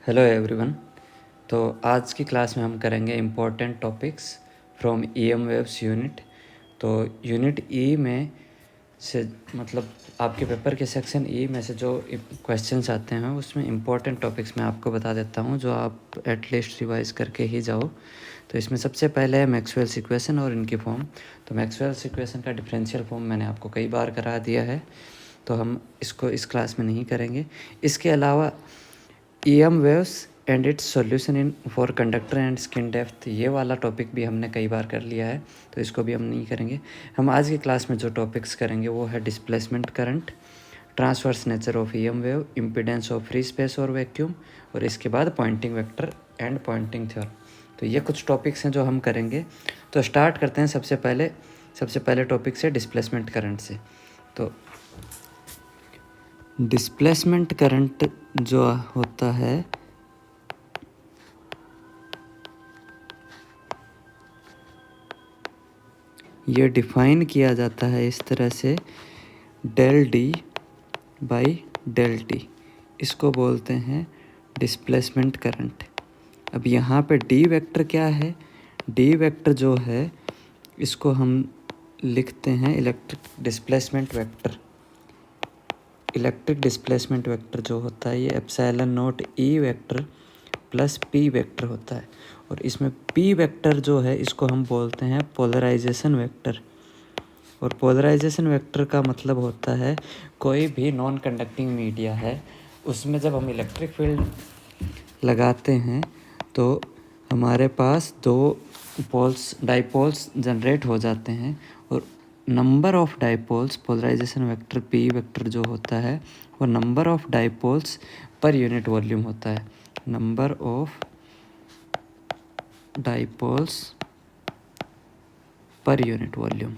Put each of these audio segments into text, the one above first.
Hello everyone. तो आज की क्लास में हम करेंगे important topics from EM waves unit. तो यूनिट ई में से मतलब आपके पेपर के सेक्शन ई में से जो क्वेश्चंस आते हैं उसमें इम्पोर्टेंट टॉपिक्स मैं आपको बता देता हूँ जो आप एटलीस्ट रिवाइज करके ही जाओ। तो इसमें सबसे पहले है मैक्सवेल्स इक्वेशन और इनकी फॉर्म। तो मैक्सवेल्स इक्वेशन का डिफरेंशियल फॉर्म मैंने आपको कई बार करा दिया है, तो हम इसको इस क्लास में नहीं करेंगे। इसके अलावा EM waves and it's solution in for conductor and skin depth, ये वाला टॉपिक भी हमने कई बार कर लिया है, तो इसको भी हम नहीं करेंगे। हम आज की क्लास में जो टॉपिक्स करेंगे वो है displacement current, transverse nature of EM wave, impedance of free space और वैक्यूम, और इसके बाद Poynting vector and Poynting theorem. तो ये कुछ टॉपिक्स हैं जो हम करेंगे। तो स्टार्ट करते हैं सबसे पहले टॉपिक से, डिस्प्लेसमेंट करंट से। तो डिस्प्लेसमेंट करंट जो होता है ये डिफाइन किया जाता है इस तरह से, del D by del t, इसको बोलते हैं डिस्प्लेसमेंट करंट। अब यहाँ पे डी वेक्टर क्या है? डी वेक्टर जो है इसको हम लिखते हैं electric displacement vector. Electric displacement vector जो होता है ये epsilon naught E vector plus P vector होता है, और इसमें पी वेक्टर जो है इसको हम बोलते हैं पोलराइजेशन वेक्टर। और पोलराइजेशन वेक्टर का मतलब होता है कोई भी नॉन कंडक्टिंग मीडिया है उसमें जब हम इलेक्ट्रिक फील्ड लगाते हैं तो हमारे पास दो डाइपोल्स जनरेट हो जाते हैं, और number of dipoles, polarisation vector P vector जो होता है वो number of dipoles per unit volume होता है। Number of dipoles per unit volume.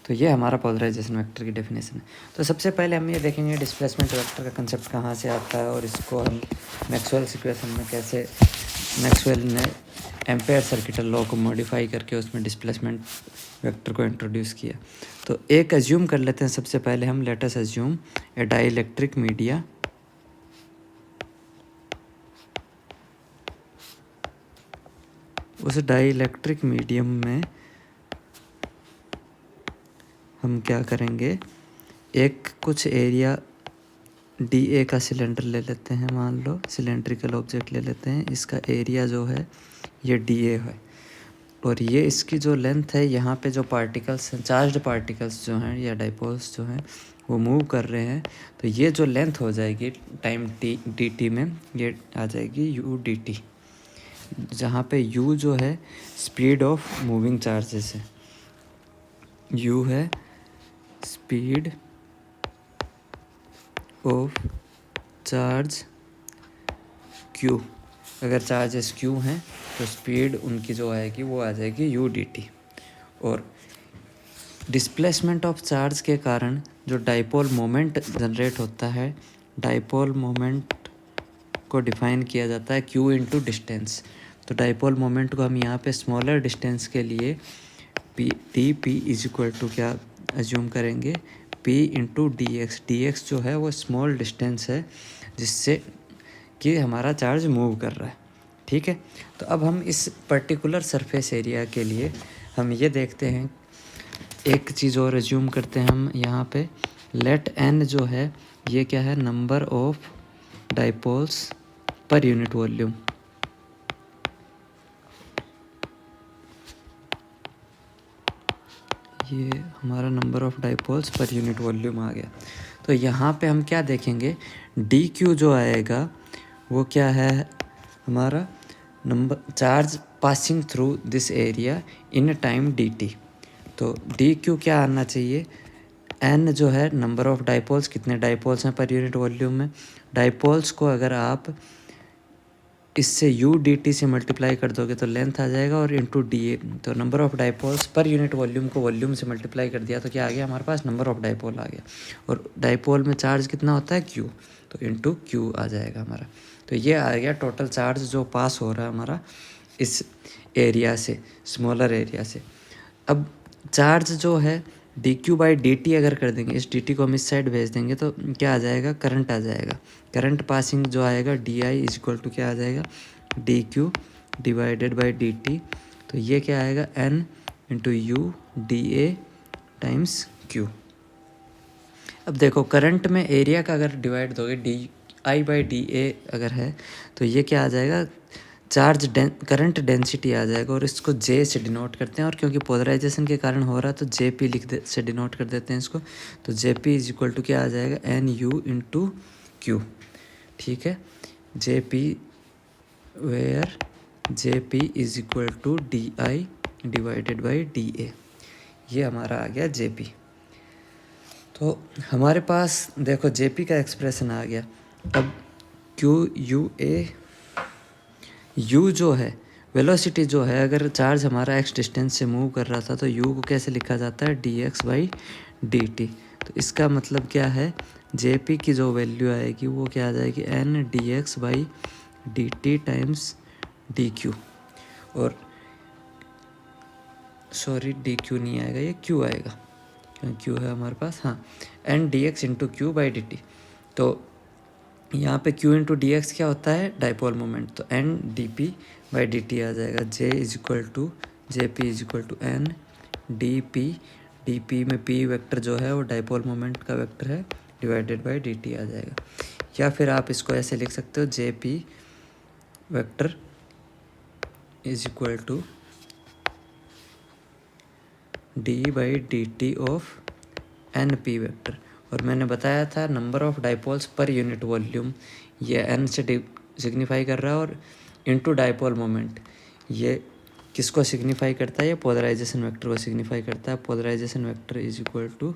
तो ये हमारा पोलराइजेशन वेक्टर की डेफिनेशन है। तो सबसे पहले हम ये देखेंगे डिस्प्लेसमेंट वेक्टर का कंसेप्ट कहाँ से आता है, और इसको हम मैक्सवेल्स इक्वेशन में कैसे मैक्सवेल ने एम्पेयर सर्किटल लॉ को मॉडिफाई करके उसमें डिस्प्लेसमेंट वेक्टर को इंट्रोड्यूस किया। तो एक एज्यूम कर लेते हैं सबसे पहले हम, लेट अस एज्यूम ए डाइइलेक्ट्रिक मीडिया। उस डाइइलेक्ट्रिक मीडियम में हम क्या करेंगे, एक कुछ एरिया डी ए का सिलेंडर ले लेते हैं, मान लो सिलेंड्रिकल ऑब्जेक्ट ले लेते हैं, इसका एरिया जो है ये डी ए है, और ये इसकी जो लेंथ है, यहाँ पे जो पार्टिकल्स हैं, चार्ज्ड पार्टिकल्स जो हैं या डाइपोल्स जो हैं वो मूव कर रहे हैं, तो ये जो लेंथ हो जाएगी टाइम टी डी टी में, ये आ जाएगी यू डी टी, जहाँ पे यू जो है स्पीड ऑफ मूविंग चार्जेस है, यू है स्पीड ऑफ चार्ज क्यू। अगर चार्जेस क्यू हैं तो स्पीड उनकी जो आएगी वो आ जाएगी यू डी टी। और डिस्प्लेसमेंट ऑफ चार्ज के कारण जो डाइपोल मोमेंट जनरेट होता है, डाइपोल मोमेंट को डिफाइन किया जाता है क्यू इंटू डिस्टेंस। तो डाइपोल मोमेंट को हम यहाँ पे स्मॉलर डिस्टेंस के लिए P P is equal to क्या एज्यूम करेंगे, P into d x. D x जो है वो स्मॉल डिस्टेंस है जिससे कि हमारा चार्ज मूव कर रहा है, ठीक है। तो अब हम इस पर्टिकुलर सरफेस एरिया के लिए हम ये देखते हैं, एक चीज़ और एज्यूम करते हैं हम यहाँ पे, लेट एन जो है ये क्या है, number of dipoles per unit volume. ये हमारा number of dipoles per unit volume आ गया। तो यहाँ पे हम क्या देखेंगे, डी क्यू जो आएगा वो क्या है, हमारा number charge passing through this area in time D t. तो डी क्यू क्या आना चाहिए, एन जो है नंबर ऑफ डाइपोल्स, कितने डाइपोल्स हैं पर यूनिट वॉल्यूम में। डाइपोल्स को अगर आप इससे यू डी टी से मल्टीप्लाई कर दोगे तो लेंथ आ जाएगा, और इंटू डी ए, तो number of dipoles per unit volume को वॉल्यूम से मल्टीप्लाई कर दिया तो क्या आ गया हमारे पास, नंबर ऑफ डाइपोल आ गया। और डाइपोल में चार्ज कितना होता है, क्यू, तो इंटू क्यू आ जाएगा हमारा। तो ये आ गया टोटल चार्ज जो पास हो रहा है हमारा इस एरिया से, स्मॉलर एरिया से। अब चार्ज जो है D Q by D T अगर कर देंगे, इस डी टी को हम इस साइड भेज देंगे तो क्या आ जाएगा, करंट आ जाएगा। करंट पासिंग जो आएगा d I is equal to क्या आ जाएगा, d Q divided by D t. तो ये क्या आएगा, n into u d A times Q. अब देखो करंट में एरिया का अगर डिवाइड दोगे d I by d A अगर है तो ये क्या आ जाएगा, चार्ज करंट डेंसिटी आ जाएगा, और इसको जे से डिनोट करते हैं, और क्योंकि पोलराइजेशन के कारण हो रहा है तो जे पी से डिनोट कर देते हैं इसको। तो J P is equal to क्या आ जाएगा, एन यू इंटू क्यू। ठीक है, J P where J P is equal to d I divided by d A, ये हमारा आ गया जे पी। तो हमारे पास देखो जे पी का एक्सप्रेशन आ गया। अब क्यू यू ए, यू जो है वेलोसिटी जो है, अगर चार्ज हमारा एक्स डिस्टेंस से मूव कर रहा था तो यू को कैसे लिखा जाता है, D x by D t. तो इसका मतलब क्या है, जे पी की जो वैल्यू आएगी वो क्या आ जाएगी, n d x by D t times d Q. और सॉरी डी क्यू नहीं आएगा, ये क्यू आएगा, क्यू है हमारे पास, हाँ, n d x into Q by D t. तो यहाँ पे q इंटू डी एक्स क्या होता है, डाइपोल मोमेंट, तो N D P by D T आ जाएगा। J is equal to J P is equal to N D P में p वेक्टर जो है वो डाइपोल मोमेंट का वेक्टर है, डिवाइडेड बाई डी टी आ जाएगा। या फिर आप इसको ऐसे लिख सकते हो, J P vector is equal to D by D T of N P vector. और मैंने बताया था number of dipoles per unit volume, ये एन से सिग्निफाई कर रहा है, और इनटू डाइपोल मोमेंट ये किसको सिग्निफाई करता है, ये पोलराइजेशन वेक्टर को सिग्निफाई करता है। Polarisation vector is equal to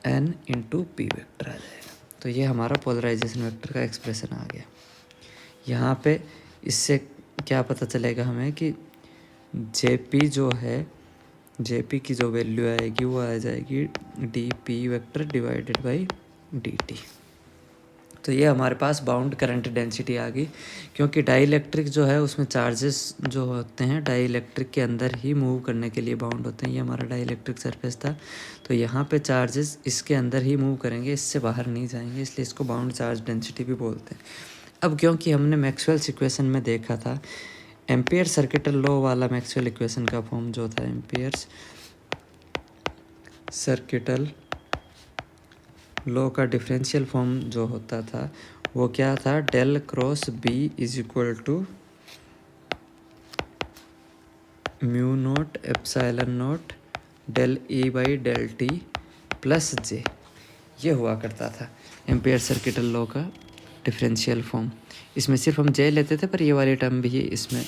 N into P vector आ जाएगा। तो ये हमारा पोलराइजेशन वेक्टर का एक्सप्रेशन आ गया। यहाँ पे इससे क्या पता चलेगा हमें कि जे पी जो है, जे पी की जो वैल्यू आएगी वो आ जाएगी D P vector divided by D t. तो ये हमारे पास बाउंड करंट डेंसिटी आ गई, क्योंकि डाई इलेक्ट्रिक जो है उसमें चार्जेस जो होते हैं डाई इलेक्ट्रिक के अंदर ही मूव करने के लिए बाउंड होते हैं। ये हमारा डाई इलेक्ट्रिक सरफेस था, तो यहाँ पे चार्जेस इसके अंदर ही मूव करेंगे, इससे बाहर नहीं जाएंगे, इसलिए इसको बाउंड चार्ज डेंसिटी भी बोलते हैं। अब क्योंकि हमने मैक्सवेल्स इक्वेशन में देखा था, एम्पियर सर्किटल लॉ वाला मैक्सवेल इक्वेशन का फॉर्म जो था, एम्पियर्स सर्किटल लॉ का डिफरेंशियल फॉर्म जो होता था वो क्या था, del cross B is equal to mu naught epsilon naught del E by del T plus J, ये हुआ करता था एम्पियर सर्किटल लॉ का डिफरेंशियल फॉर्म। इसमें सिर्फ हम जे लेते थे, पर ये वाली टर्म भी इसमें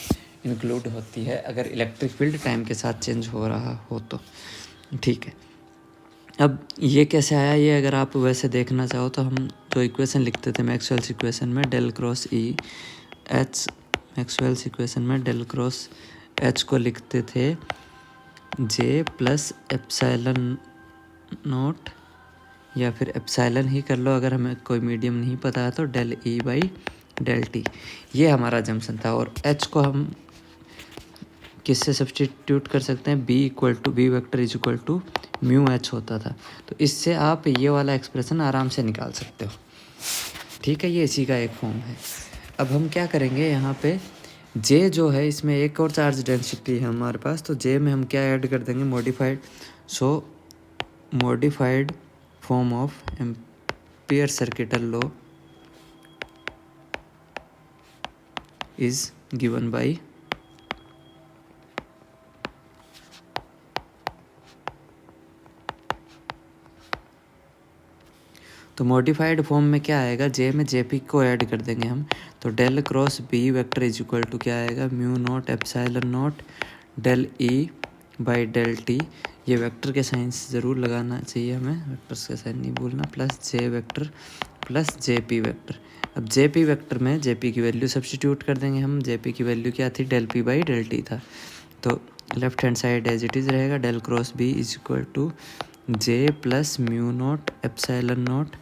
इंक्लूड होती है अगर इलेक्ट्रिक फील्ड टाइम के साथ चेंज हो रहा हो तो। ठीक है, अब ये कैसे आया, ये अगर आप वैसे देखना चाहो तो हम जो इक्वेशन लिखते थे मैक्सवेल्स इक्वेशन में, del cross E H, Maxwell's equation में डेल क्रॉस एच को लिखते थे जे प्लस एप्साइलन नोट, या फिर एप्साइलन ही कर लो अगर हमें कोई मीडियम नहीं पता है तो, del E by del T, ये हमारा जंक्शन था। और एच को हम किससे सब्सटीट्यूट कर सकते हैं, B equal to B vector is equal to mu H होता था, तो इससे आप ये वाला एक्सप्रेशन आराम से निकाल सकते हो। ठीक है, ये इसी का एक फॉर्म है। अब हम क्या करेंगे, यहाँ पे जे जो है इसमें एक और चार्ज डेंसिटी है हमारे पास, तो जे में हम क्या ऐड कर देंगे, modified, so modified form of ampere circuital law is given by तो मॉडिफाइड फॉर्म में क्या आएगा, जे में जे पी को ऐड कर देंगे हम, तो del cross B vector is equal to क्या आएगा, mu naught epsilon naught del E by del T, ये वेक्टर के साइन ज़रूर लगाना चाहिए हमें, वेक्टर्स का साइन नहीं भूलना, plus J vector plus J P vector. अब जे पी वेक्टर में जे पी की वैल्यू सब्सटीट्यूट कर देंगे हम, जे पी की वैल्यू क्या थी, del P by del T था, तो left hand side as it is रहेगा, del cross B is equal to J plus mu naught epsilon naught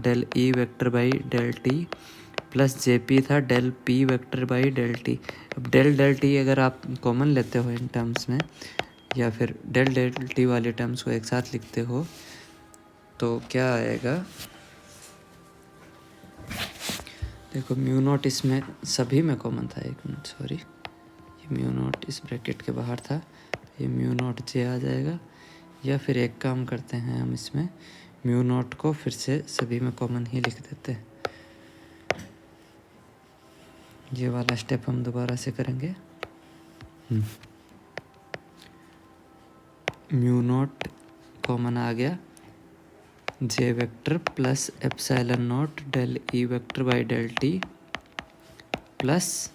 del E vector by del T plus J P था del P vector by del T. अब del T अगर आप common लेते हो in terms में, या फिर del del T वाले टर्म्स को एक साथ लिखते हो तो क्या आएगा, देखो म्यू नॉट इसमें सभी में कॉमन था, एक मिनट सॉरी, ये म्यू नॉट इस ब्रैकेट के बाहर था, ये म्यू नॉट जे आ जाएगा। या फिर एक काम करते हैं हम, इसमें म्यू नॉट को फिर से सभी में कॉमन ही लिख देते हैं। ये वाला स्टेप हम दोबारा से करेंगे। म्यू नॉट कॉमन आ गया, J vector plus epsilon naught del E vector by del T plus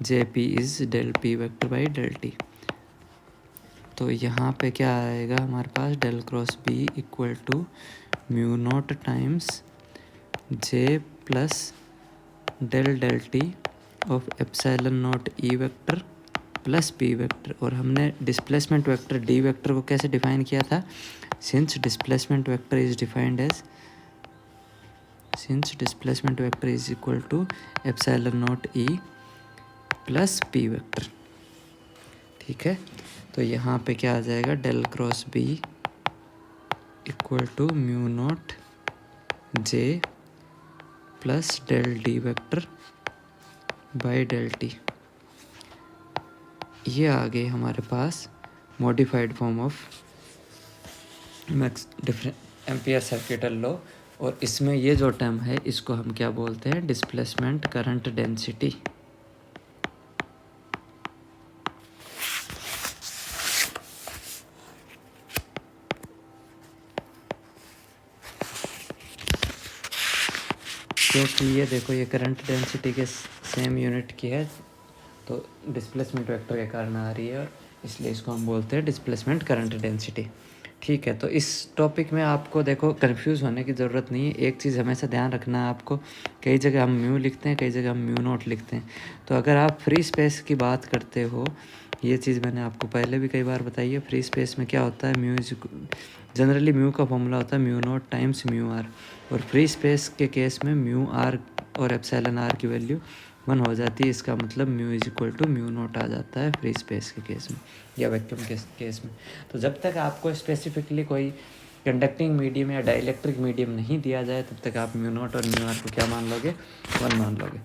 J P is del P vector by del T. तो यहाँ पे क्या आएगा हमारे पास, del cross B equal to mu naught times J plus del del T of epsilon naught E vector plus P vector. और हमने displacement vector D vector को कैसे डिफाइन किया था, since displacement vector is defined as, since displacement vector is equal to epsilon naught E plus P vector. ठीक है, तो यहाँ पे क्या आ जाएगा, del cross B equal to mu naught J plus del D vector by del T. ये आ गई हमारे पास modified form of max different Ampere circuital law. और इसमें ये जो टर्म है इसको हम क्या बोलते हैं, डिस्प्लेसमेंट करंट डेंसिटी। क्योंकि ये देखो ये करंट डेंसिटी के सेम यूनिट की है, तो डिस्प्लेसमेंट वेक्टर के कारण आ रही है, इसलिए इसको हम बोलते हैं डिस्प्लेसमेंट करंट डेंसिटी। ठीक है, तो इस टॉपिक में आपको देखो कंफ्यूज होने की ज़रूरत नहीं है। एक चीज़ हमेशा ध्यान रखना है आपको, कई जगह हम म्यू लिखते हैं, कई जगह हम म्यू नॉट लिखते हैं। तो अगर आप फ्री स्पेस की बात करते हो, ये चीज़ मैंने आपको पहले भी कई बार बताई है, फ्री स्पेस में क्या होता है, म्यू इज जनरली म्यू का फॉर्मूला होता है mu naught times mu R. और फ्री स्पेस के केस में म्यू आर और एप्सिलॉन आर की वैल्यू 1 हो जाती है। इसका मतलब mu is equal to mu naught आ जाता है फ्री स्पेस के केस में या वैक्यूम के केस में। तो जब तक आपको स्पेसिफिकली कोई कंडक्टिंग मीडियम या डाइलेक्ट्रिक मीडियम नहीं दिया जाए तब तक आप म्यू नॉट और म्यू आर को क्या मान लोगे, 1 मान लोगे।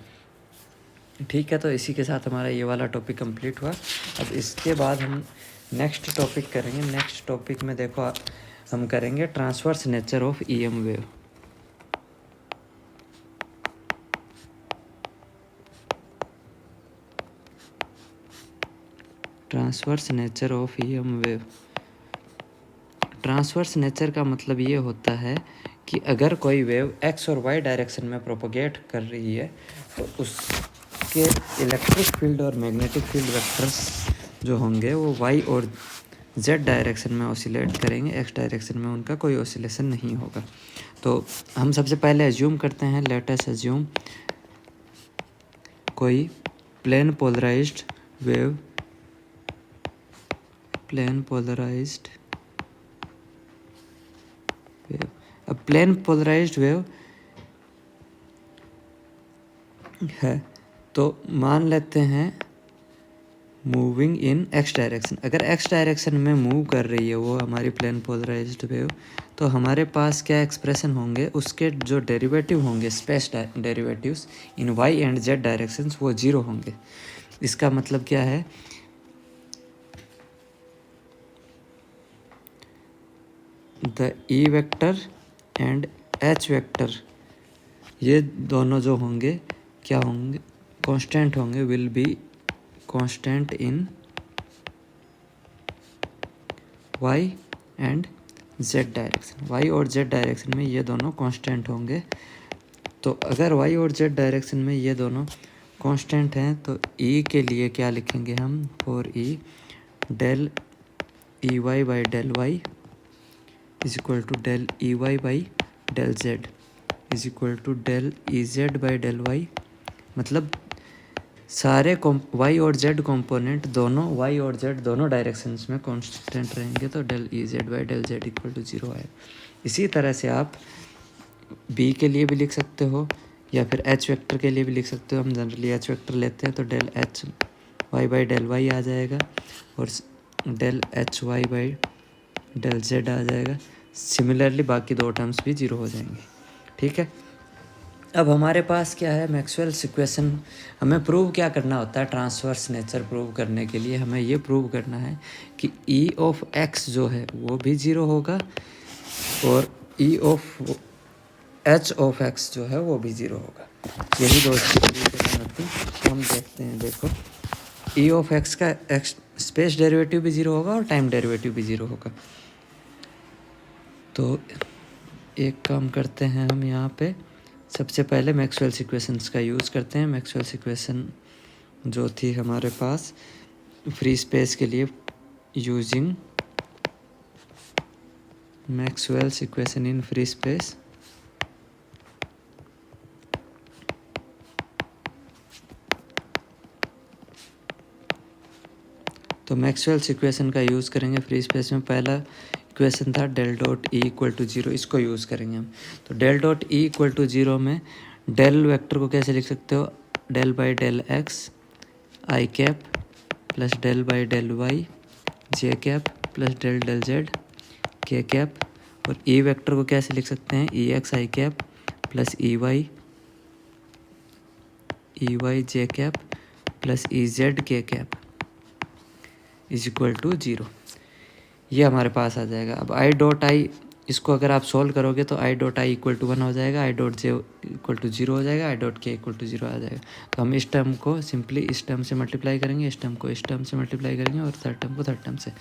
ठीक है, तो इसी के साथ हमारा ये वाला टॉपिक कंप्लीट हुआ। अब इसके बाद हम नेक्स्ट टॉपिक करेंगे। नेक्स्ट टॉपिक में देखो हम करेंगे transverse nature of EM wave. Transverse nature of EM wave. Transverse nature का मतलब ये होता है कि अगर कोई वेव एक्स और वाई डायरेक्शन में प्रोपोगेट कर रही है तो उसके इलेक्ट्रिक फील्ड और मैग्नेटिक फील्ड वेक्टर्स जो होंगे वो वाई और जेड डायरेक्शन में ऑसिलेट करेंगे, एक्स डायरेक्शन में उनका कोई ऑसिलेशन नहीं होगा। तो हम सबसे पहले एज्यूम करते हैं, लेट अस एज्यूम कोई plane polarised wave, plane polarised wave. अब प्लेन पोलराइज्ड वेव है तो मान लेते हैं मूविंग इन एक्स डायरेक्शन। अगर एक्स डायरेक्शन में मूव कर रही है वो हमारी प्लेन पोलराइज्ड वेव, तो हमारे पास क्या एक्सप्रेशन होंगे, उसके जो डेरिवेटिव होंगे space derivatives in y and z directions वो 0 होंगे। इसका मतलब क्या है, the E vector and H vector ये दोनों जो होंगे क्या होंगे, कांस्टेंट होंगे, will be constant in y and z direction. Y और जेड डायरेक्शन में ये दोनों कांस्टेंट होंगे। तो अगर वाई और जेड डायरेक्शन में ये दोनों कांस्टेंट हैं तो ई के लिए क्या लिखेंगे हम, for E del E Y by del y is equal to del E Y by del z is equal to del E Z by del y. मतलब सारे वाई और जेड कंपोनेंट दोनों वाई और जेड दोनों directions में constant रहेंगे, तो del E Z by del z equal to 0 आए। इसी तरह से आप बी के लिए भी लिख सकते हो या फिर एच वेक्टर के लिए भी लिख सकते हो। हम जनरली एच वेक्टर लेते हैं तो del H Y by del Y आ जाएगा। और del H Y by del Z आ जाएगा। सिमिलरली बाकी दो टर्म्स भी जीरो हो जाएंगे। ठीक है, अब हमारे पास क्या है, मैक्सवेल्स इक्वेशन। हमें प्रूव क्या करना होता है, ट्रांसवर्स नेचर प्रूव करने के लिए हमें ये प्रूव करना है कि ई ऑफ एक्स जो है वो भी ज़ीरो होगा और ई ऑफ एच ऑफ एक्स जो है वो भी ज़ीरो होगा। यही दो कंडीशन होती है। हम देखते हैं, देखो ई ऑफ एक्स का एक्स स्पेस डेरिवेटिव भी ज़ीरो होगा और टाइम डेरिवेटिव भी ज़ीरो होगा। तो एक काम करते हैं हम यहाँ पे, सबसे पहले मैक्सवेल्स इक्वेशंस का यूज़ करते हैं। मैक्सवेल्स इक्वेशन जो थी हमारे पास फ्री स्पेस के लिए, using Maxwell's equation in free space. तो मैक्सवेल्स इक्वेशन का यूज़ करेंगे फ्री स्पेस में। पहला इक्वेशन था del dot E equal to zero, इसको यूज़ करेंगे हम। तो del dot E equal to zero में डेल वेक्टर को कैसे लिख सकते हो, del by del x I cap plus del by del y J cap plus del del z के कैप। और ई वेक्टर को कैसे लिख सकते हैं, ई एक्स आई कैप प्लस ई वाई जे कैप प्लस ई जेड के cap is equal to zero. ये हमारे पास आ जाएगा। अब आई डॉट आई, इसको अगर आप सोल्व करोगे तो I dot I equal to 1 हो जाएगा, I dot J equal to 0 हो जाएगा, I dot K equal to 0 आ जाएगा। तो हम इस टर्म को सिंपली इस टर्म से मल्टीप्लाई करेंगे, इस टर्म को इस टर्म से मल्टीप्लाई करेंगे और थर्ड टर्म को थर्ड टर्म से।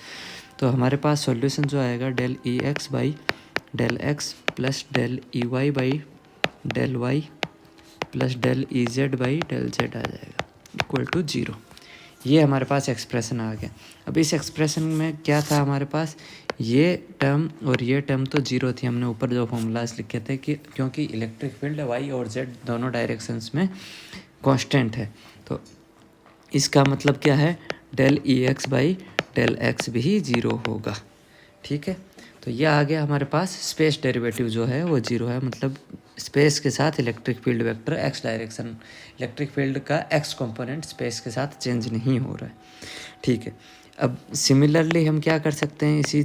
तो हमारे पास सॉल्यूशन जो आएगा del E X by del X plus del E Y by del Y plus del E Z by del Z आ जाएगा इक्वल टू 0। ये हमारे पास एक्सप्रेशन आ गया। अब इस एक्सप्रेशन में क्या था हमारे पास, ये टर्म और ये टर्म तो जीरो थी। हमने ऊपर जो फॉर्मूलाज लिखे थे कि क्योंकि इलेक्ट्रिक फील्ड वाई और जेड दोनों डायरेक्शंस में कांस्टेंट है, तो इसका मतलब क्या है, del E X by del X भी ज़ीरो होगा। ठीक है, तो ये आ गया हमारे पास। स्पेस डेरिवेटिव जो है वो ज़ीरो है, मतलब स्पेस के साथ electric field vector x direction, electric field का एक्स कंपोनेंट स्पेस के साथ चेंज नहीं हो रहा है। ठीक है, अब सिमिलरली हम क्या कर सकते हैं, इसी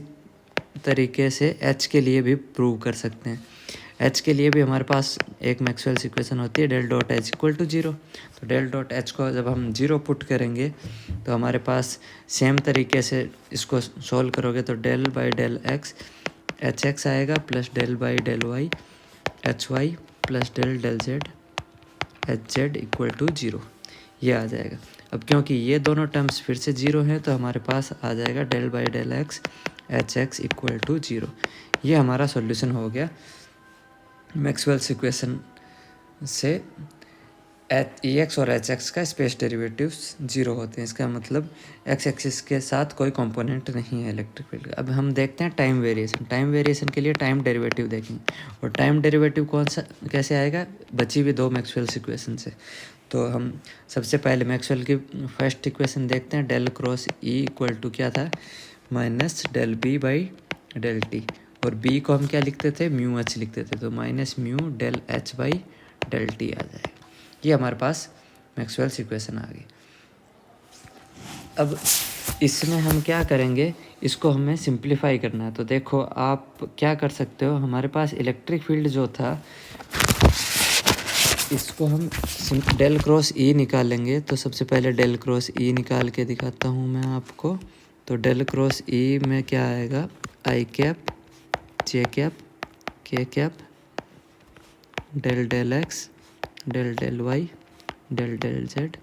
तरीके से एच के लिए भी प्रूव कर सकते हैं। एच के लिए भी हमारे पास एक मैक्सवेल्स इक्वेशन होती है del dot H equal to 0। तो डेल डॉट एच को जब हम 0 पुट करेंगे तो हमारे पास सेम तरीके से इसको सॉल्व करोगे तो del by del X H X आएगा plus del by del Y H Y plus del del Z H Z equal to 0, ये आ जाएगा। अब क्योंकि ये दोनों टर्म्स फिर से 0 हैं तो हमारे पास आ जाएगा del by del X H X equal to 0। ये हमारा सॉल्यूशन हो गया मैक्सवेल्स इक्वेशन से। ई एक्स और एच एक्स का स्पेस डेरिवेटिव्स 0 होते हैं, इसका मतलब एक्स एक्सिस के साथ कोई कंपोनेंट नहीं है इलेक्ट्रिक फील्ड का। अब हम देखते हैं टाइम वेरिएशन। टाइम वेरिएशन के लिए टाइम डेरिवेटिव देखेंगे, और टाइम डेरिवेटिव कौन सा कैसे आएगा, बची हुई दो मैक्सवेल्स इक्वेशन से। तो हम सबसे पहले मैक्सवेल की फर्स्ट इक्वेशन देखते हैं, del cross E equal to क्या था, minus del B by del T, और बी को हम क्या लिखते थे, म्यू एच लिखते थे, तो minus mu del H by del T आ जाएगा। ये हमारे पास मैक्सवेल्स इक्वेशन आ गई। अब इसमें हम क्या करेंगे, इसको हमें सिंप्लीफाई करना है। तो देखो आप क्या कर सकते हो, हमारे पास इलेक्ट्रिक फील्ड जो था इसको हम डेल क्रॉस ई निकालेंगे। तो सबसे पहले डेल क्रॉस ई निकाल के दिखाता हूँ मैं आपको। तो डेल क्रॉस ई में क्या आएगा, I cap J cap K cap del del X del del Y del del Z,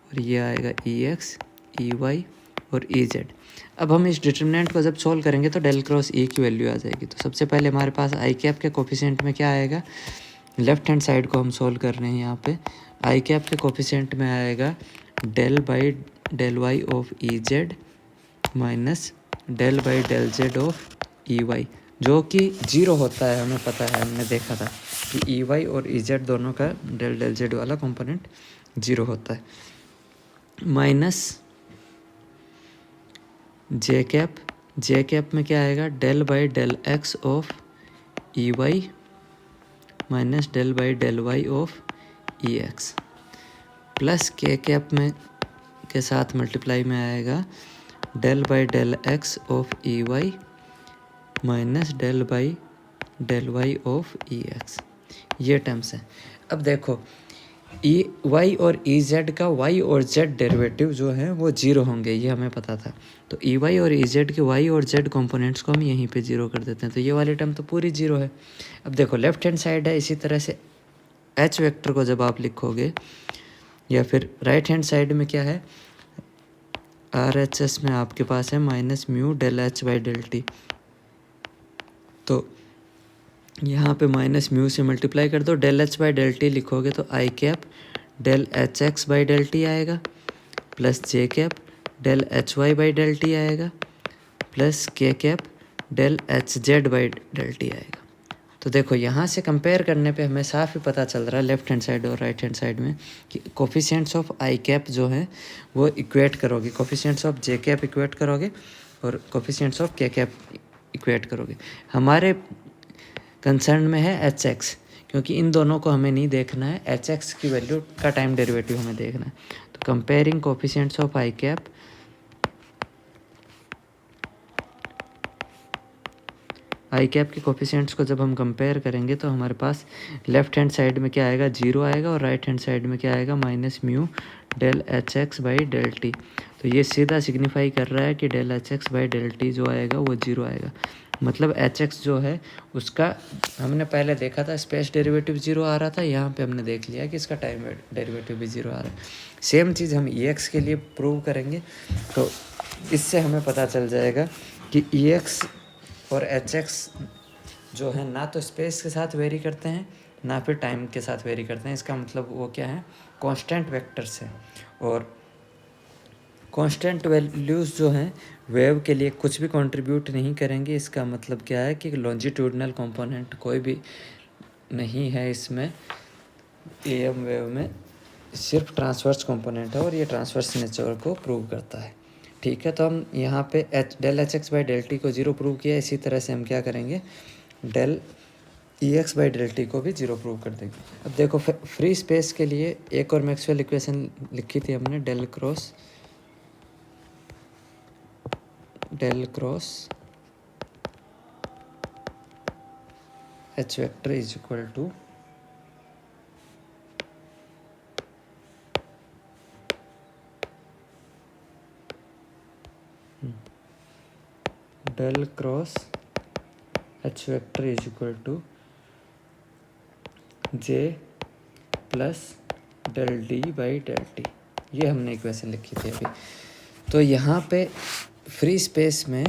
और ये आएगा ई एक्स ई वाई और ई जेड। अब हम इस डिटर्मिनेंट को जब सोल्व करेंगे तो डेल क्रॉस ई की वैल्यू आ जाएगी। तो सबसे पहले हमारे पास आई कैप के कोफिशिएंट में क्या आएगा, लेफ्ट हैंड साइड को हम सोल्व कर रहे हैं यहाँ पे। आई कैप के कोफिशिएंट में आएगा del by del Y of E Z minus del by del Z of E Y, जो कि 0 होता है, हमें पता है, हमने देखा था कि ई वाई और ई जेड दोनों का डेल डेल जेड वाला कंपोनेंट 0 होता है, माइनस जे कैप में क्या आएगा, del by del X of E Y minus del by del Y of E X, plus K cap में के साथ मल्टीप्लाई में आएगा del by del X of E Y minus del by del Y of E X, ये terms हैं। अब देखो E Y और ई जेड का वाई और जेड डेरिवेटिव जो है वो जीरो होंगे, ये हमें पता था। तो ई वाई और ई जेड के वाई और जेड कंपोनेंट्स को हम यहीं पे जीरो कर देते हैं, तो ये वाली टर्म तो पूरी जीरो है। अब देखो लेफ्ट हैंड साइड है, इसी तरह से एच वेक्टर को जब आप लिखोगे या फिर राइट हैंड साइड में क्या है, आर एच एस में आपके पास है minus mu del H by del T. तो यहाँ पे माइनस म्यू से मल्टीप्लाई कर दो, del H by del T लिखोगे तो I cap del H X by del T आएगा, plus J cap del H Y by del T आएगा, plus K cap del H Z by del T आएगा। तो देखो यहाँ से compare करने पे हमें साफ ही पता चल रहा है लेफ्ट हैंड साइड और राइट हैंड साइड में कि कोफिशिएंट्स ऑफ आई कैप जो है वो इक्वेट करोगे, coefficients of J cap equate करोगे और कोफिशिएंट्स ऑफ के कैप इक्वेट करोगे। हमारे कंसर्न में है एच एक्स, क्योंकि इन दोनों को हमें नहीं देखना है, एच एक्स की वैल्यू का टाइम डेरिवेटिव हमें देखना है। तो comparing coefficients of I cap, I cap के कोफिशिएंट्स को जब हम कंपेयर करेंगे तो हमारे पास लेफ्ट हैंड साइड में क्या आएगा, जीरो आएगा, और राइट हैंड साइड में क्या आएगा, minus mu del H X by del T. तो ये सीधा सिग्निफाई कर रहा है कि del H X by del T जो आएगा वो जीरो आएगा। मतलब एच एक्स जो है उसका हमने पहले देखा था स्पेस डेरिवेटिव जीरो आ रहा था, यहाँ पे हमने देख लिया कि इसका टाइम डेरिवेटिव भी जीरो आ रहा है। सेम चीज़ हम ई एक्स के लिए प्रूव करेंगे, तो इससे हमें पता चल जाएगा कि ई एक्स और एच एक्स जो है ना तो स्पेस के साथ वेरी करते हैं ना फिर टाइम के साथ वेरी करते हैं। इसका मतलब वो क्या है, कांस्टेंट वेक्टर्स हैं, और कांस्टेंट वैल्यूज़ जो हैं वेव के लिए कुछ भी कंट्रीब्यूट नहीं करेंगे। इसका मतलब क्या है कि लॉन्जिट्यूडनल कंपोनेंट कोई भी नहीं है इसमें, एम वेव में सिर्फ ट्रांसवर्स कंपोनेंट है और ये ट्रांसवर्स नेचर को प्रूव करता है। ठीक है, तो हम यहाँ पे del H X by del T को जीरो प्रूव किया, इसी तरह से हम क्या करेंगे, del E X by del T को भी जीरो प्रूव कर देंगे। अब देखो फ्री स्पेस के लिए एक और मैक्सवेल इक्वेशन लिखी थी हमने, del cross H vector is equal to del cross H vector is equal to J plus del D by del T. ये हमने इक्वेशन लिखी थी अभी। तो यहाँ पे फ्री स्पेस में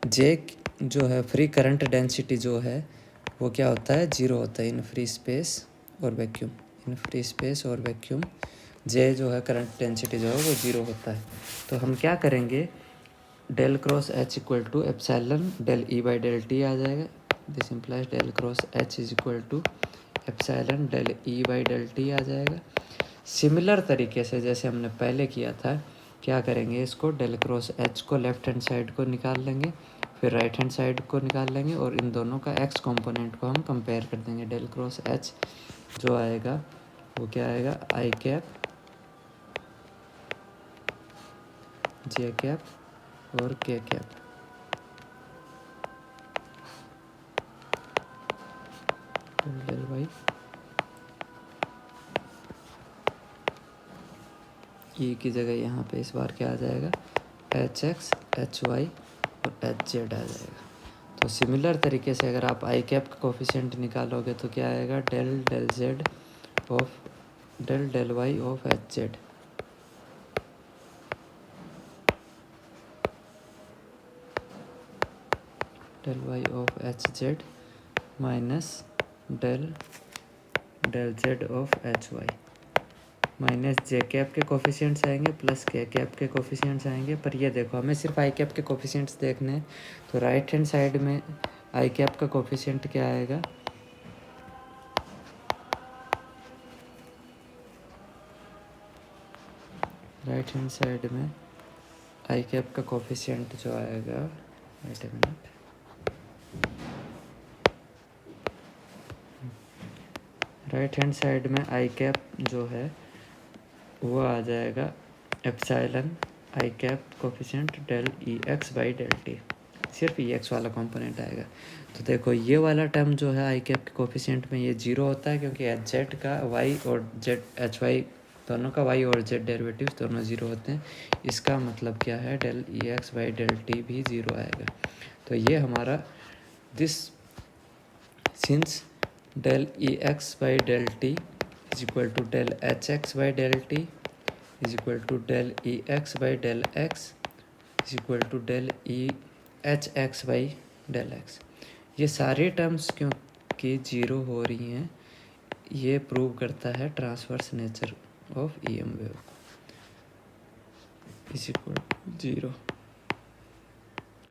जे जो है फ्री करंट डेंसिटी जो है वो क्या होता है, जीरो होता है इन फ्री स्पेस और वैक्यूम। इन फ्री स्पेस और वैक्यूम जे जो है करंट डेंसिटी जो है वो जीरो होता है। तो हम क्या करेंगे, del cross H equal to epsilon del E by del T आ जाएगा। This implies del cross H is equal to epsilon del E by del T आ जाएगा। सिमिलर तरीके से जैसे हमने पहले किया था, क्या करेंगे, इसको डेल क्रॉस एच को लेफ्ट हैंड साइड को निकाल लेंगे, फिर राइट हैंड साइड को निकाल लेंगे और इन दोनों का एक्स कंपोनेंट को हम कंपेयर कर देंगे। डेल क्रॉस एच जो आएगा वो क्या आएगा, आई कैप जे कैप और के कैप। डेल वाई ई की जगह यहाँ पे इस बार क्या आ जाएगा, एच एक्स एच वाई और एच जेड आ जाएगा। तो सिमिलर तरीके से अगर आप आई कैप का कोफिशिएंट निकालोगे तो क्या आएगा, del del Z of del del Y of H Z. Del Y of H Z minus del del Z of H Y, minus J cap के कोफिशिएंट्स आएंगे प्लस के कैप के coefficients आएंगे। पर ये देखो हमें सिर्फ आई कैप के कोफिशिएंट्स देखने हैं, तो राइट हैंड साइड में आई कैप का कोफिशिएंट क्या आएगा, राइट हैंड साइड में आई कैप का कोफिशिएंट जो आएगा, wait a minute, right hand side में आई कैप जो है वो आ जाएगा epsilon I cap coefficient del E X by del T, सिर्फ ई एक्स वाला कंपोनेंट आएगा। तो देखो ये वाला टर्म जो है आई कैप के कोफिशिएंट में ये जीरो होता है, क्योंकि एच जेड का वाई और जेड एच वाई दोनों का वाई और जेड डेरिवेटिव्स दोनों ज़ीरो होते हैं। इसका मतलब क्या है, del E X by del T भी ज़ीरो आएगा। तो ये हमारा this since del E X by del T is equal to del H X by del T is equal to del E X by del X is equal to del E H X by del X. ये सारे terms क्योंकि zero हो रही हैं, ये prove करता है transverse nature of E M wave is equal to zero.